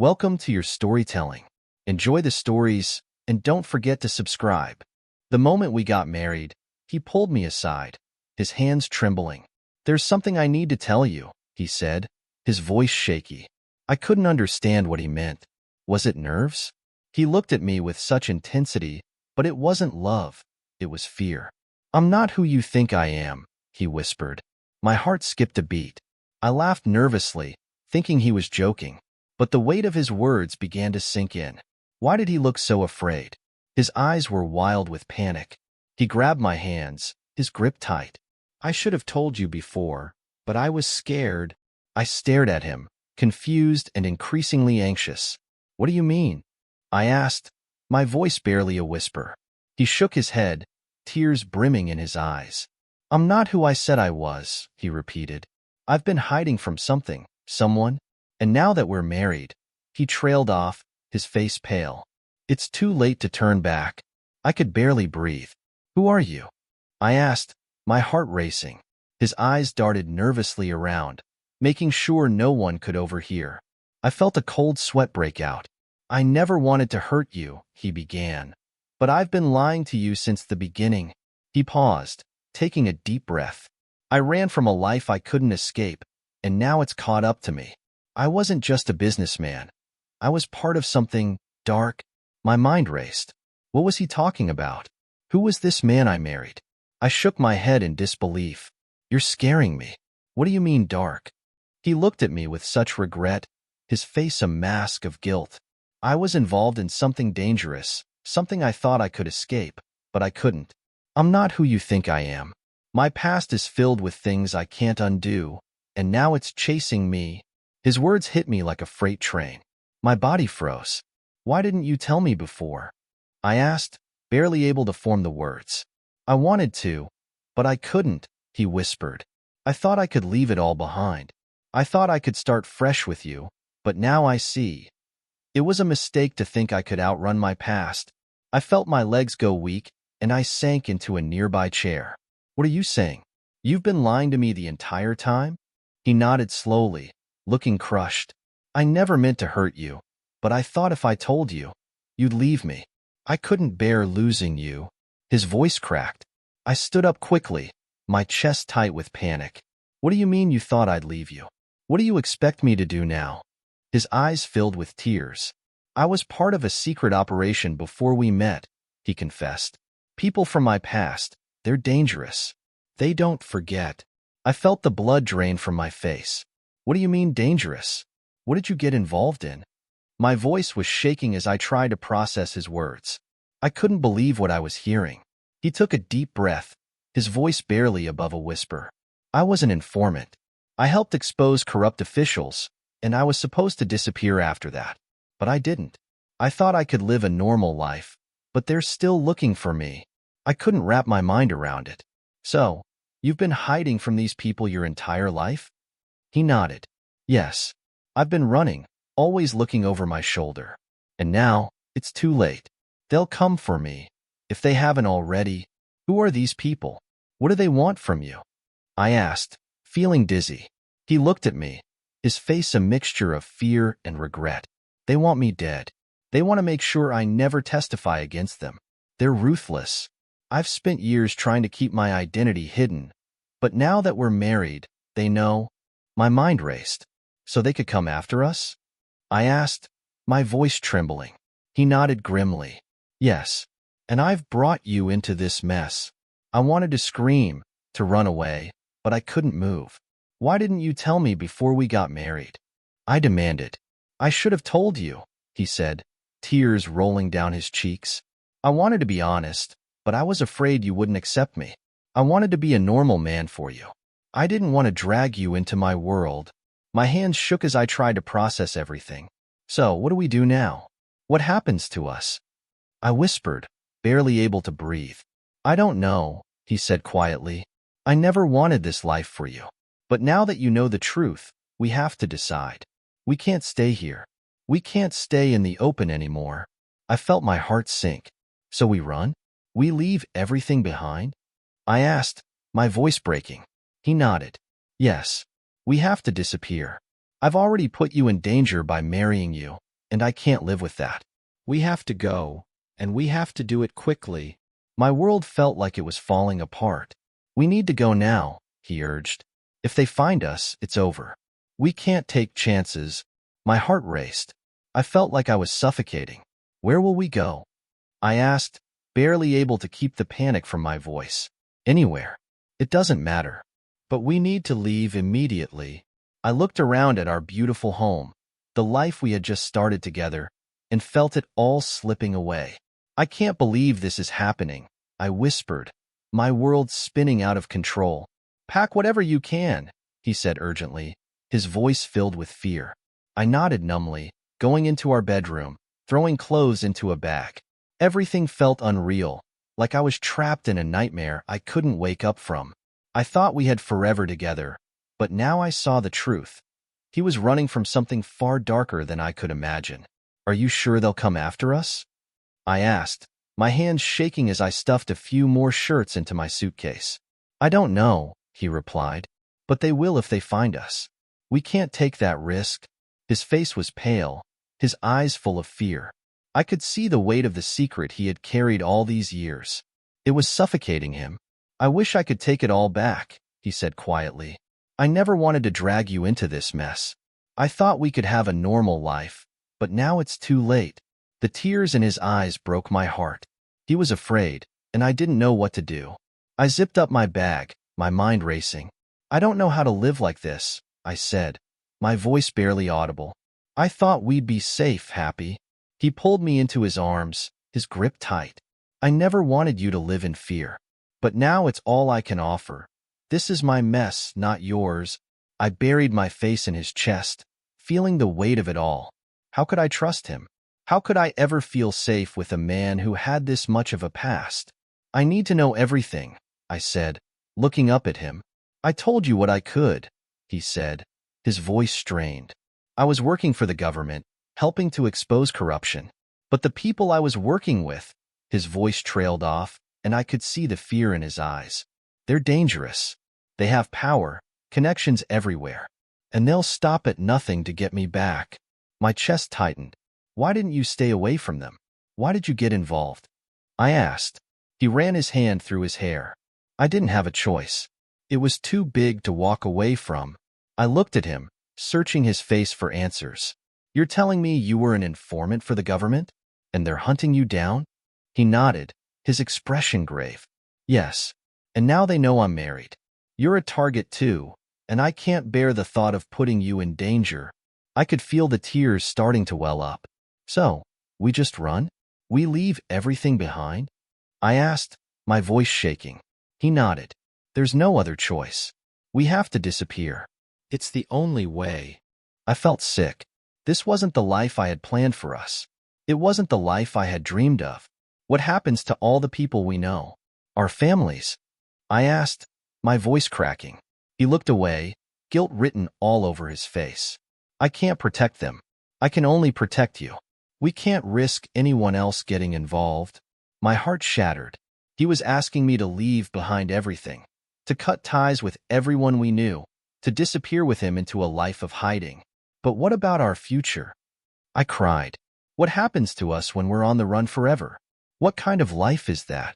Welcome to your storytelling. Enjoy the stories, and don't forget to subscribe. The moment we got married, he pulled me aside, his hands trembling. "There's something I need to tell you," he said, his voice shaky. I couldn't understand what he meant. Was it nerves? He looked at me with such intensity, but it wasn't love, it was fear. "I'm not who you think I am," he whispered. My heart skipped a beat. I laughed nervously, thinking he was joking. But the weight of his words began to sink in. Why did he look so afraid? His eyes were wild with panic. He grabbed my hands, his grip tight. "I should have told you before, but I was scared." I stared at him, confused and increasingly anxious. "What do you mean?" I asked, my voice barely a whisper. He shook his head, tears brimming in his eyes. "I'm not who I said I was," he repeated. "I've been hiding from something, someone. And now that we're married," he trailed off, his face pale. "It's too late to turn back." I could barely breathe. "Who are you?" I asked, my heart racing. His eyes darted nervously around, making sure no one could overhear. I felt a cold sweat break out. "I never wanted to hurt you," he began. "But I've been lying to you since the beginning." He paused, taking a deep breath. "I ran from a life I couldn't escape, and now it's caught up to me. I wasn't just a businessman. I was part of something dark." My mind raced. What was he talking about? Who was this man I married? I shook my head in disbelief. "You're scaring me." "What do you mean dark?" He looked at me with such regret, his face a mask of guilt. "I was involved in something dangerous, something I thought I could escape, but I couldn't. I'm not who you think I am. My past is filled with things I can't undo, and now it's chasing me." His words hit me like a freight train. My body froze. "Why didn't you tell me before?" I asked, barely able to form the words. "I wanted to, but I couldn't," he whispered. "I thought I could leave it all behind. I thought I could start fresh with you, but now I see. It was a mistake to think I could outrun my past." I felt my legs go weak, and I sank into a nearby chair. "What are you saying? You've been lying to me the entire time?" He nodded slowly, looking crushed. "I never meant to hurt you, but I thought if I told you, you'd leave me. I couldn't bear losing you." His voice cracked. I stood up quickly, my chest tight with panic. "What do you mean you thought I'd leave you? What do you expect me to do now?" His eyes filled with tears. "I was part of a secret operation before we met," he confessed. "People from my past, they're dangerous. They don't forget." I felt the blood drain from my face. "What do you mean dangerous? What did you get involved in?" My voice was shaking as I tried to process his words. I couldn't believe what I was hearing. He took a deep breath, his voice barely above a whisper. "I was an informant. I helped expose corrupt officials, and I was supposed to disappear after that. But I didn't. I thought I could live a normal life, but they're still looking for me." I couldn't wrap my mind around it. "So, you've been hiding from these people your entire life?" He nodded. "Yes. I've been running, always looking over my shoulder. And now, it's too late. They'll come for me, if they haven't already." "Who are these people? What do they want from you?" I asked, feeling dizzy. He looked at me, his face a mixture of fear and regret. "They want me dead. They want to make sure I never testify against them. They're ruthless. I've spent years trying to keep my identity hidden, but now that we're married, they know." My mind raced. "So they could come after us?" I asked, my voice trembling. He nodded grimly. "Yes, and I've brought you into this mess." I wanted to scream, to run away, but I couldn't move. "Why didn't you tell me before we got married?" I demanded. "I should have told you," he said, tears rolling down his cheeks. "I wanted to be honest, but I was afraid you wouldn't accept me. I wanted to be a normal man for you. I didn't want to drag you into my world." My hands shook as I tried to process everything. "So, what do we do now? What happens to us?" I whispered, barely able to breathe. "I don't know," he said quietly. "I never wanted this life for you. But now that you know the truth, we have to decide. We can't stay here. We can't stay in the open anymore." I felt my heart sink. "So we run? We leave everything behind?" I asked, my voice breaking. He nodded. "Yes. We have to disappear. I've already put you in danger by marrying you, and I can't live with that. We have to go, and we have to do it quickly. My world felt like it was falling apart. We need to go now, he urged. If they find us, it's over. We can't take chances. My heart raced. I felt like I was suffocating. Where will we go? I asked, barely able to keep the panic from my voice. Anywhere. It doesn't matter. But we need to leave immediately. I looked around at our beautiful home, the life we had just started together, and felt it all slipping away. I can't believe this is happening, I whispered, my world spinning out of control. Pack whatever you can, he said urgently, his voice filled with fear. I nodded numbly, going into our bedroom, throwing clothes into a bag. Everything felt unreal, like I was trapped in a nightmare I couldn't wake up from. I thought we had forever together, but now I saw the truth. He was running from something far darker than I could imagine. Are you sure they'll come after us? I asked, my hands shaking as I stuffed a few more shirts into my suitcase. I don't know, he replied, but they will if they find us. We can't take that risk. His face was pale, his eyes full of fear. I could see the weight of the secret he had carried all these years. It was suffocating him. I wish I could take it all back, he said quietly. I never wanted to drag you into this mess. I thought we could have a normal life, but now it's too late. The tears in his eyes broke my heart. He was afraid, and I didn't know what to do. I zipped up my bag, my mind racing. I don't know how to live like this, I said, my voice barely audible. I thought we'd be safe, Happy. He pulled me into his arms, his grip tight. I never wanted you to live in fear. But now it's all I can offer. This is my mess, not yours. I buried my face in his chest, feeling the weight of it all. How could I trust him? How could I ever feel safe with a man who had this much of a past? I need to know everything, I said, looking up at him. I told you what I could, he said, his voice strained. I was working for the government, helping to expose corruption. But the people I was working with, his voice trailed off, and I could see the fear in his eyes. They're dangerous. They have power, connections everywhere. And they'll stop at nothing to get me back. My chest tightened. Why didn't you stay away from them? Why did you get involved? I asked. He ran his hand through his hair. I didn't have a choice. It was too big to walk away from. I looked at him, searching his face for answers. You're telling me you were an informant for the government? And they're hunting you down? He nodded, his expression grave. Yes, and now they know I'm married. You're a target too, and I can't bear the thought of putting you in danger. I could feel the tears starting to well up. So, we just run? We leave everything behind? I asked, my voice shaking. He nodded. There's no other choice. We have to disappear. It's the only way. I felt sick. This wasn't the life I had planned for us. It wasn't the life I had dreamed of. What happens to all the people we know? Our families? I asked, my voice cracking. He looked away, guilt written all over his face. I can't protect them. I can only protect you. We can't risk anyone else getting involved. My heart shattered. He was asking me to leave behind everything, to cut ties with everyone we knew, to disappear with him into a life of hiding. But what about our future? I cried. What happens to us when we're on the run forever? What kind of life is that?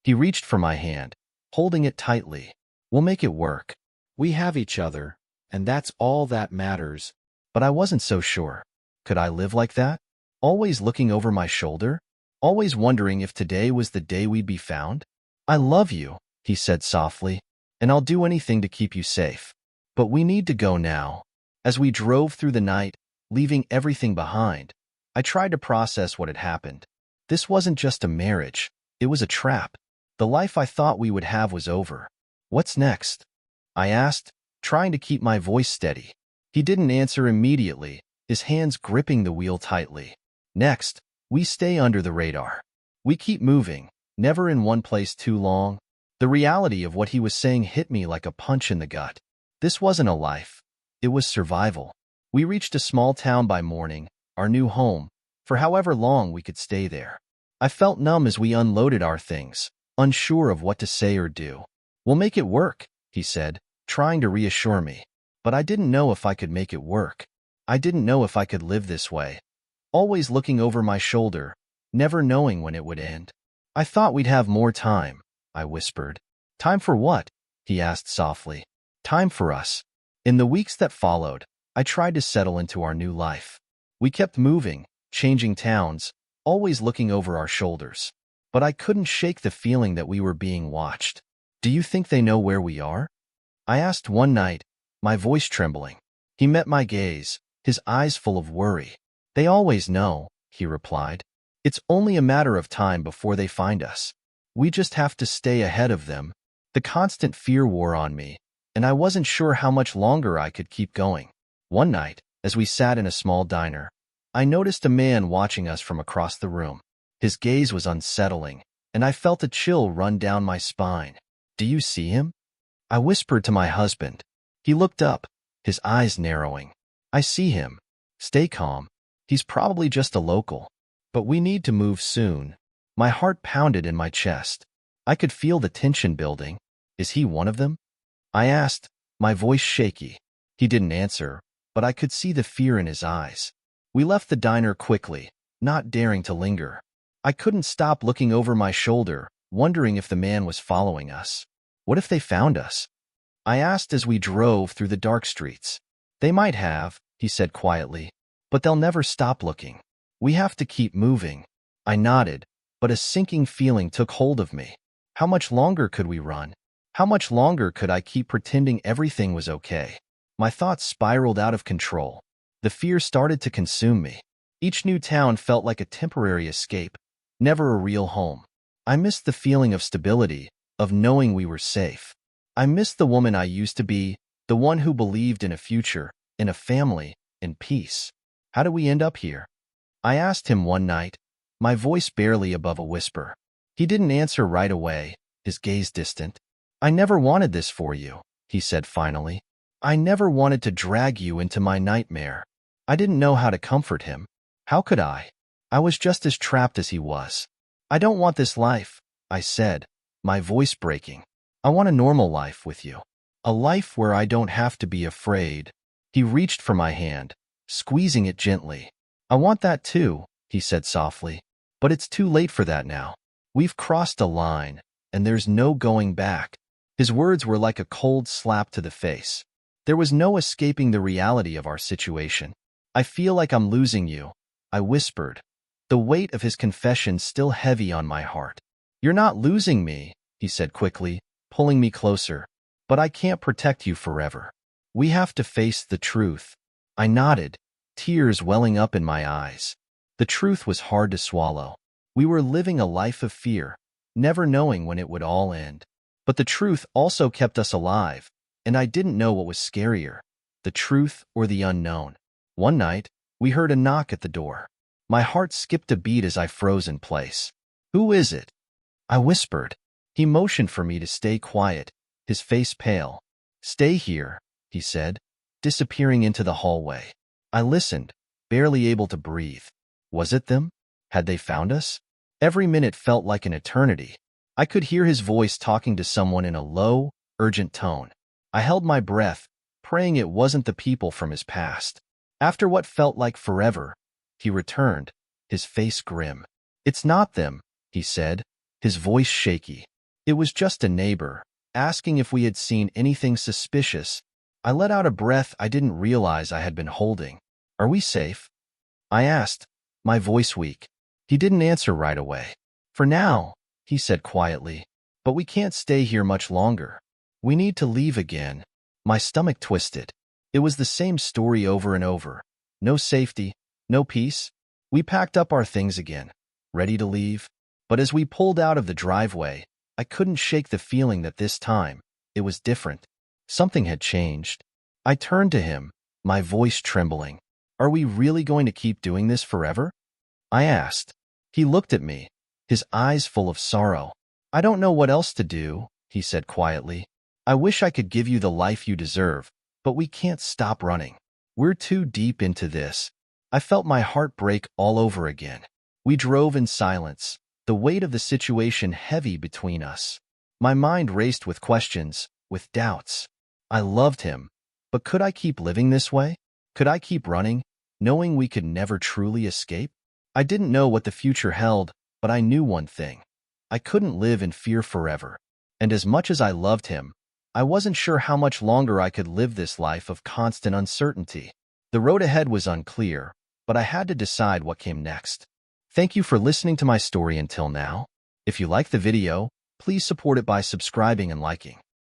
He reached for my hand, holding it tightly. We'll make it work. We have each other, and that's all that matters. But I wasn't so sure. Could I live like that? Always looking over my shoulder? Always wondering if today was the day we'd be found? I love you, he said softly, and I'll do anything to keep you safe. But we need to go now. As we drove through the night, leaving everything behind, I tried to process what had happened. This wasn't just a marriage. It was a trap. The life I thought we would have was over. What's next? I asked, trying to keep my voice steady. He didn't answer immediately, his hands gripping the wheel tightly. Next, we stay under the radar. We keep moving, never in one place too long. The reality of what he was saying hit me like a punch in the gut. This wasn't a life. It was survival. We reached a small town by morning, our new home, for however long we could stay there. I felt numb as we unloaded our things, unsure of what to say or do. We'll make it work, he said, trying to reassure me. But I didn't know if I could make it work. I didn't know if I could live this way. always looking over my shoulder, never knowing when it would end. I thought we'd have more time, I whispered. Time for what? He asked softly. Time for us. In the weeks that followed, I tried to settle into our new life. We kept moving, changing towns, always looking over our shoulders. But I couldn't shake the feeling that we were being watched. Do you think they know where we are? I asked one night, my voice trembling. He met my gaze, his eyes full of worry. They always know, he replied. It's only a matter of time before they find us. We just have to stay ahead of them. The constant fear wore on me, and I wasn't sure how much longer I could keep going. One night, as we sat in a small diner, I noticed a man watching us from across the room. His gaze was unsettling, and I felt a chill run down my spine. Do you see him? I whispered to my husband. He looked up, his eyes narrowing. I see him. Stay calm. He's probably just a local. But we need to move soon. My heart pounded in my chest. I could feel the tension building. Is he one of them? I asked, my voice shaky. He didn't answer, but I could see the fear in his eyes. We left the diner quickly, not daring to linger. I couldn't stop looking over my shoulder, wondering if the man was following us. What if they found us? I asked as we drove through the dark streets. They might have, he said quietly, but they'll never stop looking. We have to keep moving. I nodded, but a sinking feeling took hold of me. How much longer could we run? How much longer could I keep pretending everything was okay? My thoughts spiraled out of control. The fear started to consume me. Each new town felt like a temporary escape, never a real home. I missed the feeling of stability, of knowing we were safe. I missed the woman I used to be, the one who believed in a future, in a family, in peace. How did we end up here? I asked him one night, my voice barely above a whisper. He didn't answer right away, his gaze distant. I never wanted this for you, he said finally. I never wanted to drag you into my nightmare. I didn't know how to comfort him. How could I? I was just as trapped as he was. I don't want this life, I said, my voice breaking. I want a normal life with you. A life where I don't have to be afraid. He reached for my hand, squeezing it gently. I want that too, he said softly. But it's too late for that now. We've crossed a line, and there's no going back. His words were like a cold slap to the face. There was no escaping the reality of our situation. I feel like I'm losing you, I whispered, the weight of his confession still heavy on my heart. You're not losing me, he said quickly, pulling me closer. But I can't protect you forever. We have to face the truth. I nodded, tears welling up in my eyes. The truth was hard to swallow. We were living a life of fear, never knowing when it would all end. But the truth also kept us alive, and I didn't know what was scarier, the truth or the unknown. One night, we heard a knock at the door. My heart skipped a beat as I froze in place. Who is it? I whispered. He motioned for me to stay quiet, his face pale. Stay here, he said, disappearing into the hallway. I listened, barely able to breathe. Was it them? Had they found us? Every minute felt like an eternity. I could hear his voice talking to someone in a low, urgent tone. I held my breath, praying it wasn't the people from his past. After what felt like forever, he returned, his face grim. It's not them, he said, his voice shaky. It was just a neighbor, asking if we had seen anything suspicious. I let out a breath I didn't realize I had been holding. Are we safe? I asked, my voice weak. He didn't answer right away. For now, he said quietly, but we can't stay here much longer. We need to leave again. My stomach twisted. It was the same story over and over. No safety, no peace. We packed up our things again, ready to leave. But as we pulled out of the driveway, I couldn't shake the feeling that this time, it was different. Something had changed. I turned to him, my voice trembling. Are we really going to keep doing this forever? I asked. He looked at me, his eyes full of sorrow. I don't know what else to do, he said quietly. I wish I could give you the life you deserve, but we can't stop running. We're too deep into this. I felt my heart break all over again. We drove in silence, the weight of the situation heavy between us. My mind raced with questions, with doubts. I loved him, but could I keep living this way? Could I keep running, knowing we could never truly escape? I didn't know what the future held, but I knew one thing. I couldn't live in fear forever. And as much as I loved him, I wasn't sure how much longer I could live this life of constant uncertainty. The road ahead was unclear, but I had to decide what came next. Thank you for listening to my story until now. If you like the video, please support it by subscribing and liking.